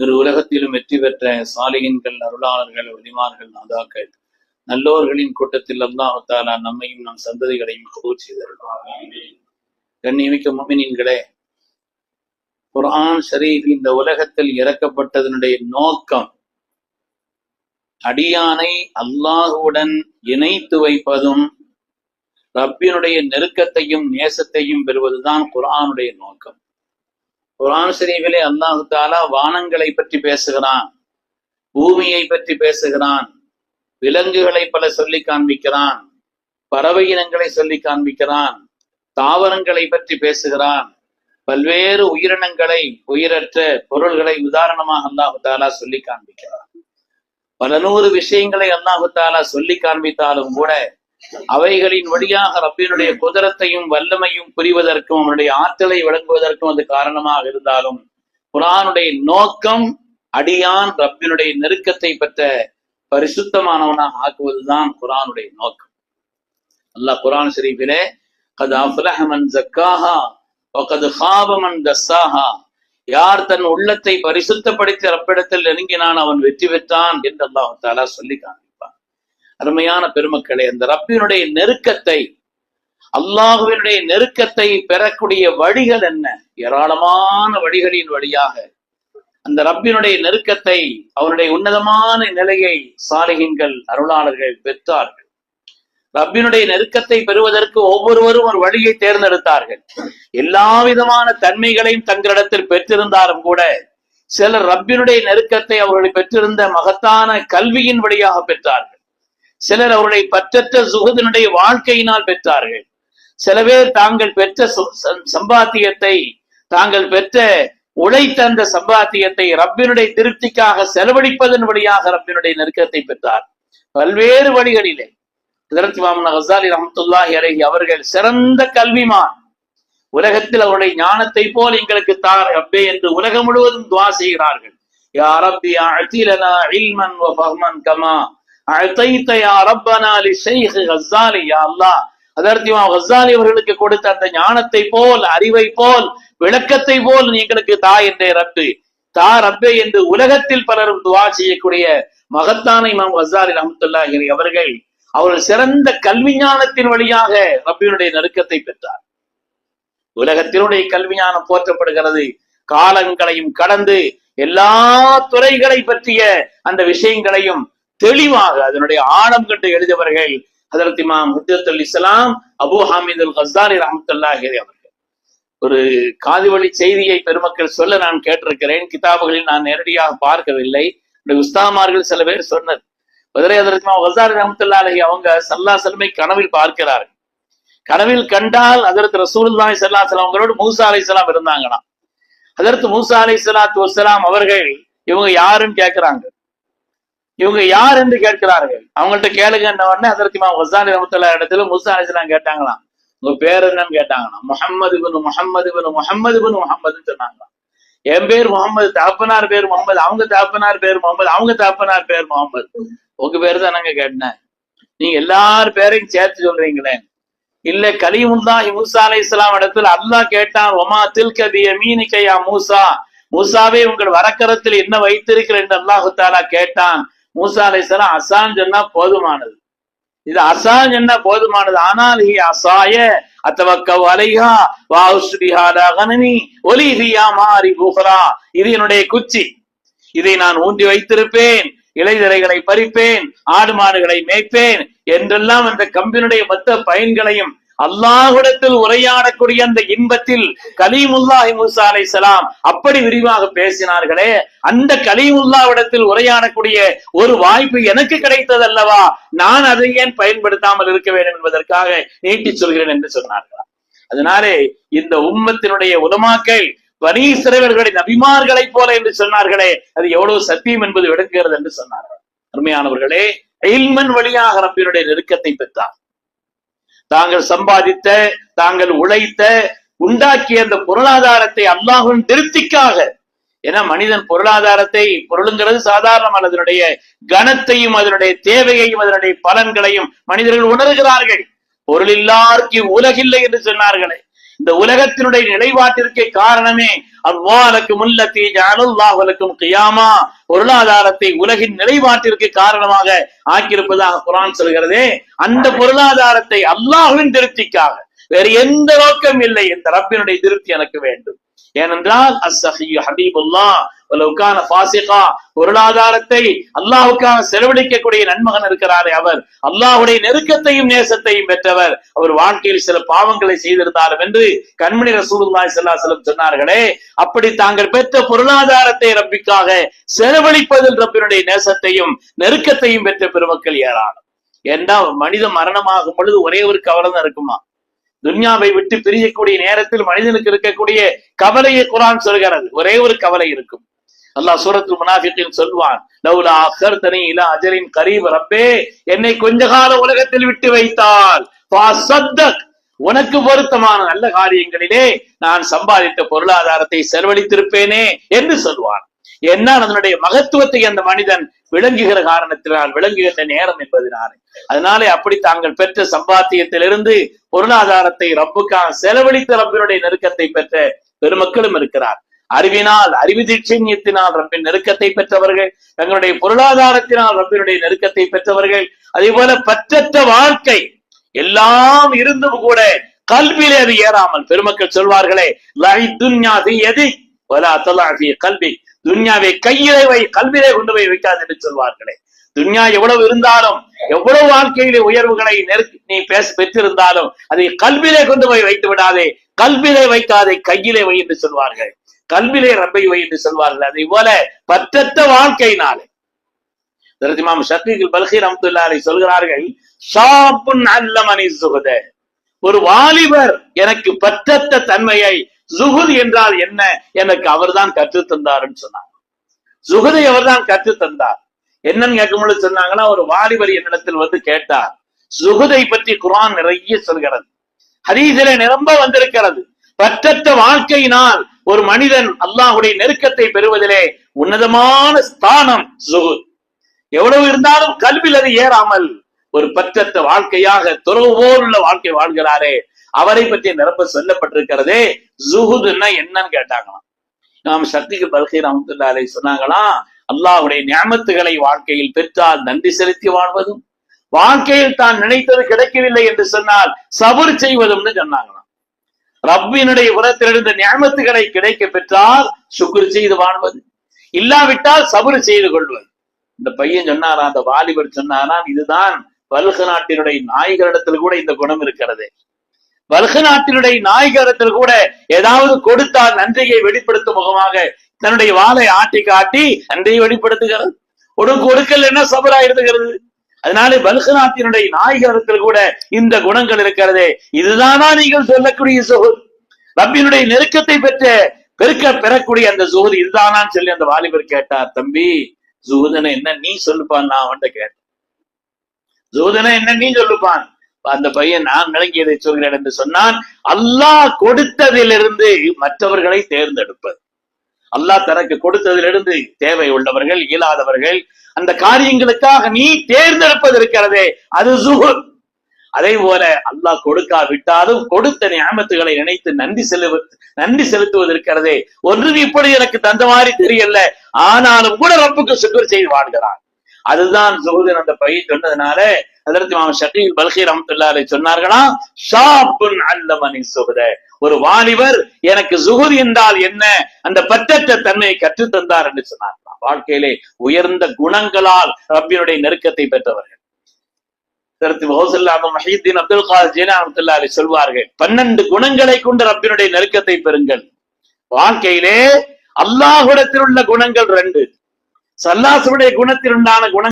இரு உலகத்திலும் வெற்றி பெற்ற சாலிகின்கள், அருளாளர்கள், வலிமார்கள், நாதாக்கள், நல்லோர்களின் கூட்டத்தில் அல்லாஹ் தஆலா நம்மையும் நம் சந்ததிகளையும் கபூல் செய்தருள்வார். கண்ணியமிக்க முஃமினீன்களே, குர்ஆன் ஷரீஃப் இந்த உலகத்தில் இறக்கப்பட்டதனுடைய நோக்கம் அடியானை அல்லாஹுடன் இணைத்து வைப்பதும் ரப்பினுடைய நெருக்கத்தையும் நேசத்தையும் பெறுவதுதான் குர்ஆனுடைய நோக்கம். குர்ஆன் ஷரீஃபிலே அல்லாஹு தஆலா வானங்களை பற்றி பேசுகிறான், பூமியை பற்றி பேசுகிறான், விலங்குகளை பல சொல்லி காண்பிக்கிறான், பறவை இனங்களை சொல்லி காண்பிக்கிறான், தாவரங்களை பற்றி பேசுகிறான், பல்வேறு உயிரினங்களை, உயிரற்ற பொருள்களை உதாரணமாக அல்லாஹு தஆலா சொல்லி காண்பிக்கிறான். பல நூறு விஷயங்களை அல்லாஹு தஆலா சொல்லி காண்பித்தாலும் கூட அவைகளின் வழியாக ரப்பினுடைய குதரத்தையும் வல்லமையும் புரிவதற்கும் அவனுடைய ஆற்றலை வழங்குவதற்கும் அது காரணமாக இருந்தாலும் குர்ஆனுடைய நோக்கம் அடியான் ரப்பினுடைய நெருக்கத்தை பெற்ற பரிசுத்தமானவனாக ஆக்குவதுதான் குர்ஆனுடைய நோக்கம். அல்லாஹ் குர்ஆன் ஷரீஃபிலே கத் அஃலஹ மன் ஸக்காஹா வ கத் ஹாப மன் தஸ்ஸாஹா, யார் தன் உள்ளத்தை பரிசுத்தப்படுத்தி ரப்பிடத்தில் நெருங்கினான் அவன் வெற்றி பெற்றான் என்று அல்லாஹ் தஆலா சொல்லி காண்பிப்பான். அருமையான பெருமக்களே, அந்த ரப்பினுடைய நெருக்கத்தை, அல்லாஹுவினுடைய நெருக்கத்தை பெறக்கூடிய வழிகள் என்ன? ஏராளமான வழிகளின் வழியாக அந்த ரப்பினுடைய நெருக்கத்தை, அவனுடைய உன்னதமான நிலையை சாலிஹீன்கள், அருளாளர்கள் பெற்றார்கள். ரப்பினுடைய நெருக்கத்தை பெறுவதற்கு ஒவ்வொருவரும் ஒரு வழியை தேர்ந்தெடுத்தார்கள். எல்லா விதமான தன்மைகளையும் தங்களிடத்தில் பெற்றிருந்தாலும் கூட சிலர் ரப்பினுடைய நெருக்கத்தை அவர்களை பெற்றிருந்த மகத்தான கல்வியின் வழியாக பெற்றார்கள். சிலர் அவருடைய பற்றற்ற சுகத்தினுடைய வாழ்க்கையினால் பெற்றார்கள். சில பேர் தாங்கள் பெற்ற சம்பாத்தியத்தை, தாங்கள் பெற்ற உழைத்த அந்த சம்பாத்தியத்தை ரப்பினுடைய திருப்திக்காக செலவழிப்பதன் வழியாக ரப்பினுடைய நெருக்கத்தை பெற்றார். பல்வேறு வழிகளிலே ஹஜ்ரத் இமாம் கஸ்ஸாலி ரஹ்மத்துல்லாஹி அலைஹி அவர்கள் சிறந்த கல்விமான். உலகத்தில் அவருடைய ஞானத்தை போல் எங்களுக்கு தார் ரப்பே என்று உலகம் முழுவதும் துஆ செய்கிறார்கள். யா ரப்பி அஅதி லனா இல்மன் வ ஃபஹ்மன் கமா அஅதைத யா ரப்பனா லி ஷைഖ் கஸ்ஸாலி. யா அல்லாஹ், ஹஜ்ரத் இமாம் கஸ்ஸாலி அவர்களுக்கு கொடுத்த அந்த ஞானத்தை போல், அறிவை போல், விளக்கத்தை போல் நீ எங்களுக்கு தா என்றே ரப்பு, தா ரப்பே என்று உலகத்தில் பலரும் துஆ செய்யக்கூடிய மகத்தான இமாம் கஸ்ஸாலி ரஹ்மத்துல்லாஹி அலைஹி அவர்கள் சிறந்த கல்வி ஞானத்தின் வழியாக ரப்பினுடைய நெருக்கத்தை பெற்றார். உலகத்தினுடைய கல்வி ஞானம் போற்றப்படுகிறது. காலங்களையும் கடந்து எல்லா துறைகளை பற்றிய அந்த விஷயங்களையும் தெளிவாக அதனுடைய ஆழம் கண்டு எழுதியவர்கள் ஹஜ்ரத் இமாம் ஹுஜ்ஜத்துல் இஸ்லாம் அபூ ஹாமித் அல் கஸ்ஸாலி ரஹ்மத்துல்லாஹி அலைஹி அவர்கள். ஒரு காதுவழி செய்தியை பெருமக்கள் சொல்ல நான் கேட்டிருக்கிறேன். கிதாபுகளில் நான் நேரடியாக பார்க்கவில்லை. உஸ்தாமார்கள் சில பேர் சொன்னது. அவங்க ஸல்லல்லாஹு அலைஹி வஸல்லம் கனவில் பார்க்கிறார்கள். கனவில் கண்டால் ஹஜ்ரத் ரசூலுல்லாஹி ஸல்லல்லாஹு அலைஹி வஸல்லம் அவங்களோடு மூசா அலைஹிஸ்ஸலாம் இருந்தாங்களாம். ஹஜ்ரத் மூசா அலைஹிஸ்ஸலாத்து வஸ்ஸலாம் அவர்கள் இவங்க யாருன்னு கேட்கிறாங்க. இவங்க யார் என்று கேட்கிறார்கள். அவங்கள்ட்ட கேளுங்கன்ன உடனே ஹஜ்ரத் இமாம் கஸ்ஸாலி ரஹ்மத்துல்லாஹி இடத்துல மூசா அலைஹிஸ்ஸலாம் கேட்டாங்களாம். உங்க பேர் என்னன்னு கேட்டாங்களாம். முஹம்மது இப்னு முஹம்மது இப்னு முஹம்மது இப்னு முஹம்மதுன்னு சொன்னாங்களாம். என் பேர் முகமது, தகப்பனார் பேர் முகமது, அவங்க தகப்பனார் பேர் முகமது, அவங்க தகப்பனார் பேர் முகமது. உங்க பேரு தானங்க கேட்டேன், நீங்க எல்லார் பேரையும் சேர்த்து சொல்றீங்களே. இல்ல, கலீமுல்லாஹி மூசா அலைஹிஸ்ஸலாம் இடத்துல அல்லாஹ் கேட்டான், வமா தில்க பியமீனிக யா மூசா, மூசாவே உங்கள் வரக்கரத்தில் என்ன வைத்திருக்கிற என்று அல்லாஹு தஆலா கேட்டான். மூசா அலைஹிஸ்ஸலாம் அசான் சொன்னா போதுமானது, இது அசான் சொன்னா போதுமானது. ஆனால் ஹி அசாய அத்தவக்கவ் அலைஹா வா உஸ்பிஹா லா கனமி ஒலி ஃபியா மாரி புஹ்ரா, இது என்னுடைய குச்சி, இதை நான் ஊண்டி வைத்திருப்பேன், இலைதலைகளை பறிப்பேன், ஆடு மாடுகளை மேய்ப்பேன் என்றெல்லாம் அந்த கம்பினுடைய மொத்த பயன்களையும் அல்லாஹ்விடத்தில் உரையாடக்கூடிய அந்த இன்பத்தில் கலீமுல்லாஹி மூசா அலைஹிஸ்ஸலாம் அப்படி விரிவாக பேசினார்களே. அந்த கலீமுல்லாஹ்விடத்தில் உரையாடக்கூடிய ஒரு வாய்ப்பு எனக்கு கிடைத்தது அல்லவா, நான் அதை ஏன் பயன்படுத்தாமல் இருக்க வேண்டும் என்பதற்காக நீட்டி சொல்கிறேன் என்று சொன்னார்கள். அதனாலே இந்த உம்மத்தினுடைய உலமாக்கள் பனீ இஸ்ரவேலர்களின் நபிமார்களை போல என்று சொன்னார்களே, அது எவ்வளவு சத்தியம் என்பது விளங்குகிறது என்று சொன்னார்கள். அருமையானவர்களே, இல்மன் வழியாக ரப்பினுடைய நெருக்கத்தை பெற்றார். தாங்கள் சம்பாதித்த, தாங்கள் உழைத்த, உண்டாக்கிய அந்த பொருளாதாரத்தை அல்லாஹ்வின் திருப்திக்காக, ஏன்னா மனிதன் பொருளாதாரத்தை, பொருளுங்கிறது சாதாரண, அதனுடைய கனத்தையும் அதனுடைய தேவையையும் அதனுடைய பலன்களையும் மனிதர்கள் உணர்கிறார்கள். பொருள் இல்லாருக்கு உலகில்லை என்று சொன்னார்களே, இந்த உலகத்தினுடைய நிலைப்பாட்டிற்கு காரணமே அம்வாலக்கும் அல்லதி ஜஅலல்லாஹு லக்கும் கியாமா, பொருளாதாரத்தை உலகின் நிலைப்பாட்டிற்கு காரணமாக ஆக்கியிருப்பதாக குர்ஆன் சொல்கிறதே, அந்த பொருளாதாரத்தை அல்லாஹ்வின் திருப்திக்காக, வேறு எந்த நோக்கம் இல்லை, இந்த ரப்பினுடைய திருப்தி எனக்கு வேண்டும். ஏனென்றால் அஸ்ஸஹியு ஹபீபுல்லாஹ் வலவ் கான ஃபாஸிகா, பொருளாதாரத்தை அல்லாஹ்வுக்காக செலவழிக்கக்கூடிய நன்மகன் இருக்கிறாரே, அவர் அல்லாஹ்வுடைய நெருக்கத்தையும் நேசத்தையும் பெற்றவர். அவர் வாழ்க்கையில் சில பாவங்களை செய்திருந்தாலும் என்று கண்மணி ரசூலுல்லாஹி ஸல்லல்லாஹு அலைஹி வஸல்லம் சொன்னார்களே, அப்படி தாங்கள் பெற்ற பொருளாதாரத்தை ரப்பிக்காக செலவழிப்பதில் ரப்பினுடைய நேசத்தையும் நெருக்கத்தையும் பெற்ற பெருமக்கள் ஏராளம். ஏன்னா மனித மரணமாகும் பொழுது ஒரே ஒரு கவலை தான் இருக்குமா? துன்யாவை விட்டு பிரியக்கூடிய நேரத்தில் மனிதனுக்கு இருக்கக்கூடிய கவலையை குர்ஆன் சொல்கிறது. ஒரே ஒரு கவலை இருக்கும். அல்லாஹ் சூரத்துல் முனாஃபிகீன் சொல்வான், லவ்லா அഖர்தனி இலா அஜலின் கரீப், ரப்பே என்னை கொஞ்ச கால உலகத்தில் விட்டு வைத்தால் ஃபஸத்தக், உனக்கு பொருத்தமான நல்ல காரியங்களிலே நான் சம்பாதித்த பொருளாதாரத்தை செலவழித்திருப்பேனே என்று சொல்வான். என்ன அதனுடைய மகத்துவத்தை அந்த மனிதன் விளங்குகிற காரணத்தினால், விளங்குகின்ற நேரம் என்பதனாலே. அதனாலே அப்படி தாங்கள் பெற்ற சம்பாத்தியத்திலிருந்து பொருளாதாரத்தை ரப்புக்காக செலவழித்த ரப்பினுடைய நெருக்கத்தை பெற்ற பெருமக்களும் இருக்கிறார். அறிவினால், அறிவு தீட்சண்யத்தினால் ரப்பின் நெருக்கத்தை பெற்றவர்கள், தங்களுடைய பொருளாதாரத்தினால் ரப்பினுடைய நெருக்கத்தை பெற்றவர்கள். அதே போல பற்றற்ற வாழ்க்கை எல்லாம் இருந்தும் கூட கல்வியிலே அது ஏறாமல், பெருமக்கள் சொல்வார்களே, லஹி துன்யா ஃபீ யதி வலா தலா ஃபீ கல்பி, துன்யாவை கையிலே வை, கல்வியிலே கொண்டு போய் வைக்காது என்று சொல்வார்களே. துன்யா எவ்வளவு இருந்தாலும், எவ்வளவு வாழ்க்கையிலே உயர்வுகளை நீ பெற்றிருந்தாலும் அதை கல்வியிலே கொண்டு போய் வைத்து விடாதே, கல்வியிலே வைக்காதே, கையிலே வை என்று சொல்வார்கள். கல்வியிலே ரப்பை வை என்று சொல்வார்கள். அதே போல பற்றற்ற வாழ்க்கையினாலே இமாம் ஷகீக் பல்கி ரஹ்மத்துல்லாஹி அலைஹி சொல்கிறார்கள், ஷாபுன் அல்லமனி ஸுஹத, ஒரு வாலிபர் எனக்கு பற்றற்ற தன்மையை, ஜுஹுத் என்றால் என்ன, எனக்கு அவர்தான் கற்றுத் தந்தார்னு சொன்னாங்க. ஜுஹுதை அவர்தான் கற்றுத் தந்தார். என்னன்னு கேட்கும்போது சொன்னாங்கன்னா, ஒரு வாலிபர் என்னிடத்தில் வந்து கேட்டார், ஜுஹுதை பற்றி குர்ஆன் நிறைய சொல்கிறது, ஹதீஸிலே நிரம்ப வந்திருக்கிறது. பற்றற்ற வாழ்க்கையினால் ஒரு மனிதன் அல்லாஹ்வுடைய நெருக்கத்தை பெறுவதிலே உன்னதமான ஸ்தானம் ஜுஹுத். எவ்வளவு இருந்தாலும் கல்வியில் அது ஏறாமல் ஒரு பற்றற்ற வாழ்க்கையாக துறவு போல் உள்ள வாழ்க்கை வாழ்கிறாரே, அவரை பற்றி நிரம்ப சொல்லப்பட்டிருக்கிறதே. ஜுஹுதுன்னா என்னன்னு கேட்டாங்களாம். நாம் ஷகீக் பல்கி ரஹ்மத்துல்லாஹி அலைஹி சொன்னாங்களாம், அல்லாஹ்வுடைய நிஅமத்துகளை வாழ்க்கையில் பெற்றால் நன்றி செலுத்தி வாழ்வதும், வாழ்க்கையில் தான் நினைத்தது கிடைக்கவில்லை என்று சொன்னால் சபர் செய்வதும்னு சொன்னாங்களாம். ரப்பினுடைய புறத்திலிருந்து நிஅமத்துகளை கிடைக்க பெற்றால் சுக்ர் செய்து வாழ்வது, இல்லாவிட்டால் சபர் செய்து கொள்வது. இந்த பையன் சொன்னாரா, அந்த வாலிபர் சொன்னாரா, இதுதான் பல்கு நாட்டினுடைய நாயகரிடத்தில் கூட இந்த குணம் இருக்கிறது. பல்கு நாட்டினுடைய நாயகரிடத்தில் கூட ஏதாவது கொடுத்தால் நன்றியை வெளிப்படுத்தும் முகமாக தன்னுடைய வாளை ஆட்டி காட்டி நன்றியை வெளிப்படுத்துகிறது. கொடுக்கல் என்ன சபரா இருந்துகிறது. அதனால பல்கு நாட்டினுடைய நாயகரிடத்தில் கூட இந்த குணங்கள் இருக்கிறதே. இதுதானா நீங்கள் சொல்லக்கூடிய சுஹுத், ரப்பினுடைய நெருக்கத்தை பெறக்கூடிய அந்த சுஹுத் இதுதானான்னு சொல்லி அந்த வாலிபர் கேட்டார். தம்பி, ஜுஹுதுன என்ன நீ சொல்லுப்பான், நான் அவன்கிட்ட கேட்டேன். ஜுஹுதுன என்ன நீ சொல்லுப்பான். அந்த பையன் நான் விளங்கியதை சொல்கிறேன் என்று சொன்னான். அல்லாஹ் கொடுத்ததிலிருந்து மற்றவர்களை தேர்ந்தெடுப்பது, அல்லாஹ் தனக்கு கொடுத்ததிலிருந்து தேவை உள்ளவர்கள், இயலாதவர்கள், அந்த காரியங்களுக்காக நீ தேர்ந்தெடுப்பது இருக்கிறதே, அது ஜுஹுத். அதே போல அல்லாஹ் கொடுக்காவிட்டாலும் கொடுத்த நிஅமத்துகளை நினைத்து நன்றி செலுத்துவது இருக்கிறதே, ஒன்று இப்படி எனக்கு தந்த மாதிரி தெரியல, ஆனாலும் கூட ரப்புக்கு சுக்ர் செய்து வாழ்கிறான். அதுதான் ஜுஹுத். அந்த பையன் சொன்னதுனால ஹஜ்ரத் இமாம் ஷகீக் பல்கி ரஹ்மத்துல்லாஹி அலைஹி சொன்னார்களா, ஷாபுன் அல்லமனி ஸுஹத, ஒரு வாலிபர் எனக்கு ஜுஹுத் என்றால் என்ன, அந்த பற்றற்ற தன்மையை கற்றுத் தந்தார் என்று சொன்னார். வாழ்க்கையிலே உயர்ந்த குணங்களால் ரப்பினுடைய நெருக்கத்தை பெற்றவர்கள். அப்துல் காதர் ஜீலானி ரஹ்மத்துல்லாஹி அலைஹி சொல்வார்கள், 12 குணங்களை கொண்டு ரப்பினுடைய நெருக்கத்தை பெறுங்கள். வாழ்க்கையிலே அல்லாஹ்விடத்தில் உள்ள குணங்கள் 2, ஸல்லல்லாஹு அலைஹி வஸல்லம் குணத்தில் உண்டான குணங்கள்